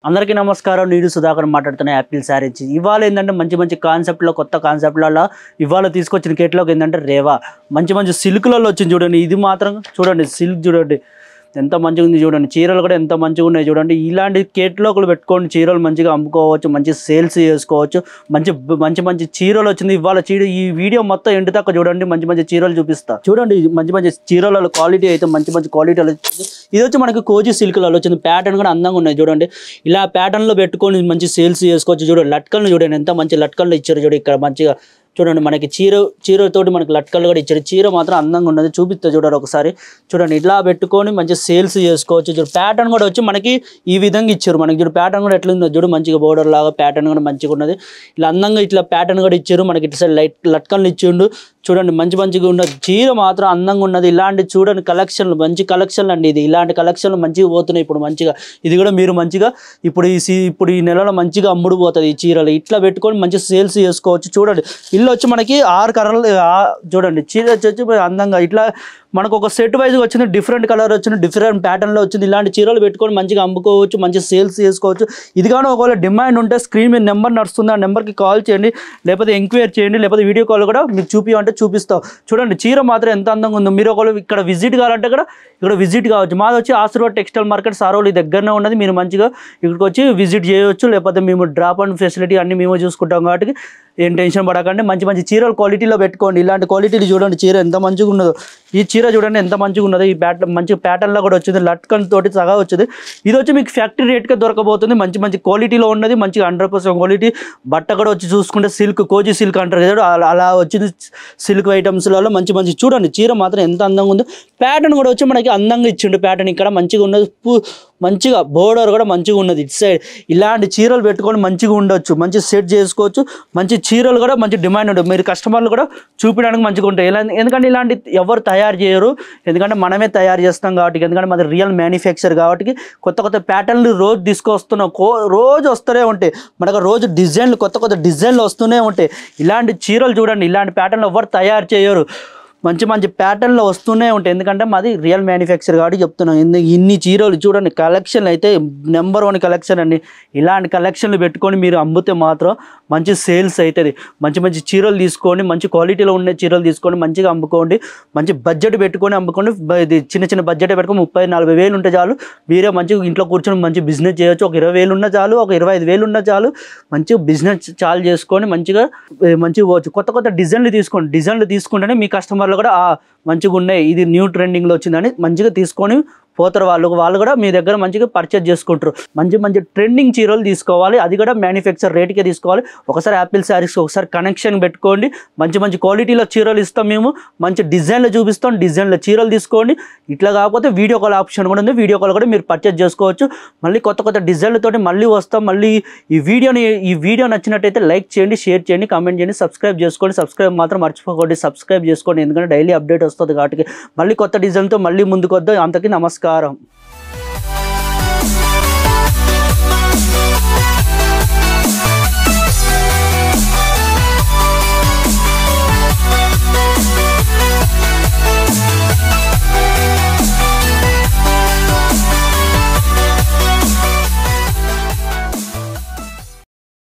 అందరికీ నమస్కారం. నేను సుధాకర్ మాట్లాడుతున్నా యాపిల్ శారీస్. ఇవాళ ఏంటంటే మంచి కాన్సెప్ట్లో కొత్త కాన్సెప్ట్లలో ఇవాళ తీసుకొచ్చిన కేటలాగ్ ఏంటంటే రేవా మంచి సిల్క్లలో వచ్చింది చూడండి. ఇది మాత్రం చూడండి, సిల్క్ చూడండి ఎంత మంచిగా ఉంది చూడండి. చీరలు కూడా ఎంత మంచిగా ఉన్నాయి చూడండి. ఇలాంటి కేటలాగ్లు పెట్టుకొని చీరలు మంచిగా అమ్ముకోవచ్చు, మంచి సేల్స్ చేసుకోవచ్చు. మంచి చీరలు వచ్చింది ఇవాళ. ఈ వీడియో మొత్తం ఎండు దాకా చూడండి. మంచి చీరలు చూపిస్తా చూడండి. మంచి చీరలలో క్వాలిటీ అయితే మంచి క్వాలిటీలో వచ్చింది. ఇది వచ్చి మనకి కోజీ సిల్క్లలో వచ్చింది. ప్యాటర్న్ కూడా అందంగా ఉన్నాయి చూడండి. ఇలా ప్యాటర్న్లో పెట్టుకొని మంచి సేల్స్ చేసుకోవచ్చు. చూడండి లట్కన్లు చూడండి ఎంత మంచి లట్కన్లు ఇచ్చారు చూడండి. ఇక్కడ మంచిగా చూడండి మనకి చీరతోటి మనకి లట్కలు కూడా ఇచ్చారు. చీర మాత్రం అందంగా ఉన్నది, చూపిస్తా చూడండి ఒకసారి. చూడండి ఇట్లా పెట్టుకొని మంచి సేల్స్ చేసుకోవచ్చు. చూడు ప్యాటర్న్ కూడా వచ్చి మనకి ఈ విధంగా ఇచ్చారు. మనకి చూడు ప్యాటర్న్ కూడా ఎట్లా ఉందో చూడు, మంచిగా బోర్డర్ లాగా ప్యాటర్న్ కూడా మంచిగా ఉన్నది. ఇలా అందంగా ఇట్లా ప్యాటర్న్ కూడా ఇచ్చారు. మనకి ఇటు సైడ్ లట్కన్లు ఇచ్చిండు చూడండి. మంచిగా ఉన్నది. చీర మాత్రం అందంగా ఉన్నది. ఇలాంటి చూడండి కలెక్షన్లు, మంచి కలెక్షన్లు అండి. ఇది ఇలాంటి కలెక్షన్లు మంచిగా పోతున్నాయి ఇప్పుడు మంచిగా. ఇది కూడా మీరు మంచిగా ఇప్పుడు ఈ నెలలో మంచిగా అమ్ముడు పోతుంది ఈ చీరలు. ఇట్లా పెట్టుకొని మంచి సేల్స్ చేసుకోవచ్చు. చూడండి ఇల్లు వచ్చి మనకి 6 కలర్లు చూడండి. చీర వచ్చి అందంగా ఇట్లా మనకు ఒక సెట్ వైజ్గా వచ్చింది. డిఫరెంట్ కలర్ వచ్చింది, డిఫరెంట్ ప్యాటర్న్లో వచ్చింది. ఇలాంటి చీరలు పెట్టుకొని మంచిగా అమ్ముకోవచ్చు, మంచి సేల్స్ చేసుకోవచ్చు. ఇది కానీ ఒకవేళ డిమాండ్ ఉంటే స్క్రీన్ మీద నెంబర్ నడుస్తుంది, ఆ నెంబర్కి కాల్ చేయండి, లేకపోతే ఎంక్వైరీ చేయండి, లేకపోతే వీడియో కాల్ కూడా మీకు చూపించాలంటే చూపిస్తాం. చూడండి చీర మాత్రం ఎంత అందంగా ఉందో. మీరు ఒకవేళ ఇక్కడ విజిట్ కావాలంటే కూడా ఇక్కడ విజిట్ కావచ్చు. మాది వచ్చి ఆశీర్వాద్ టెక్స్టైల్ మార్కెట్ సారోలి దగ్గరనే ఉన్నది. మీరు మంచిగా ఇక్కడికి వచ్చి విజిట్ చేయవచ్చు, లేకపోతే మేము డ్రాప్ అండ్ ఫెసిలిటీ అన్ని మేమే చూసుకుంటాం కాబట్టి ఏం టెన్షన్ పడకండి. మంచి చీరలు క్వాలిటీలో పెట్టుకోండి. ఇలాంటి క్వాలిటీలు చూడండి. చీర ఎంత మంచిగా ఉన్నదో. ఈ చీర చూడండి ఎంత మంచిగా ఉన్నదో. ఈ మంచి ప్యాటర్న్లో కూడా వచ్చింది, లట్కన్ తోటి సగా వచ్చింది. ఇది వచ్చి మీకు ఫ్యాక్టరీ రేట్గా దొరకబోతుంది. మంచి క్వాలిటీలో ఉన్నది, మంచిగా 100% క్వాలిటీ. బట్ట కూడా వచ్చి చూసుకుంటే సిల్క్, కోజీ సిల్క్ అంటారు కదా, అలా వచ్చింది. సిల్క్ ఐటమ్స్లలో మంచి చూడండి. చీర మాత్రం ఎంత అందంగా ఉందో. ప్యాటర్న్ కూడా వచ్చి మనకి అందంగా ఇచ్చిండు. ప్యాటర్న్ ఇక్కడ మంచిగా ఉన్నది, మంచిగా బోర్డర్ కూడా మంచిగా ఉన్నది. ఇటు సైడ్ ఇలాంటి చీరలు పెట్టుకొని మంచిగా ఉండొచ్చు, మంచి సెట్ చేసుకోవచ్చు. మంచి చీరలు కూడా మంచి డిమాండ్ ఉంటుంది. మీరు కస్టమర్లు కూడా చూపించడానికి మంచిగా ఉంటాయి. ఎందుకంటే ఇలాంటి ఎవరు తయారు చేయరు, ఎందుకంటే మనమే తయారు చేస్తాం కాబట్టి. ఎందుకంటే మాది రియల్ మ్యానుఫ్యాక్చర్ కాబట్టి కొత్త ప్యాటర్న్లు రోజు తీసుకొస్తున్నాం. రోజు వస్తూనే ఉంటాయి మనకు. రోజు డిజైన్లు కొత్త డిజైన్లు వస్తూనే ఉంటాయి. ఇలాంటి చీరలు చూడండి, ఇలాంటి ప్యాటర్న్లు ఎవరు తయారు చేయరు. మంచి ప్యాటర్న్లో వస్తూనే ఉంటాయి. ఎందుకంటే మాది రియల్ మ్యానుఫ్యాక్చర్ కాబట్టి చెప్తున్నాం. ఇన్ని చీరలు చూడండి. కలెక్షన్ అయితే నెంబర్ 1 కలెక్షన్ అండి. ఇలాంటి కలెక్షన్లు పెట్టుకొని మీరు అమ్మితే మాత్రం మంచి సేల్స్ అవుతుంది. మంచి చీరలు తీసుకోండి, మంచి క్వాలిటీలో ఉండే చీరలు తీసుకొని మంచిగా అమ్ముకోండి. మంచి బడ్జెట్ పెట్టుకొని అమ్ముకోండి. ఇది చిన్న బడ్జెట్ పెట్టుకొని 30-40 వేలు ఉంటే చాలు. మీరే మంచిగా ఇంట్లో కూర్చొని మంచి బిజినెస్ చేయొచ్చు. ఒక 20 వేలు ఉన్నా చాలు, ఒక 25 వేలు ఉన్నా చాలు. మంచిగా బిజినెస్ చాలు చేసుకొని మంచిగా పోవచ్చు. కొత్త డిజైన్లు తీసుకోండి. డిజైన్లు తీసుకుంటేనే మీ కస్టమర్లు కూడా మంచిగా ఉన్నాయి, ఇది న్యూ ట్రెండింగ్లో వచ్చిందని మంచిగా తీసుకొని పోతారు. వాళ్ళు కూడా మీ దగ్గర మంచిగా పర్చేజ్ చేసుకుంటారు. మంచి ట్రెండింగ్ చీరలు తీసుకోవాలి. అది కూడా మ్యానుఫ్యాక్చర్ రేట్కే తీసుకోవాలి. ఒకసారి యాపిల్ శారీస్ ఒకసారి కనెక్షన్ పెట్టుకోండి. మంచి క్వాలిటీలో చీరలు ఇస్తాం మేము. మంచి డిజైన్లు చూపిస్తాం. డిజైన్ల చీరలు తీసుకోండి. ఇట్లా కాకపోతే వీడియో కాల్ ఆప్షన్ కూడా ఉంది. వీడియో కాల్ కూడా మీరు పర్చేజ్ చేసుకోవచ్చు. మళ్ళీ కొత్త డిజైన్లతోటి మళ్ళీ వస్తాం. మళ్ళీ ఈ వీడియో నచ్చినట్టయితే లైక్ చేయండి, షేర్ చేయండి, కామెంట్ చేయండి, సబ్స్క్రైబ్ చేసుకోండి. సబ్స్క్రైబ్ మాత్రం మర్చిపోకండి. సబ్స్క్రైబ్ చేసుకోండి, ఎందుకంటే డైలీ అప్డేట్ వస్తుంది కాబట్టి. మళ్ళీ కొత్త డిజైన్తో మళ్ళీ ముందుకు వద్దాం. అంతకీ నమస్కారం.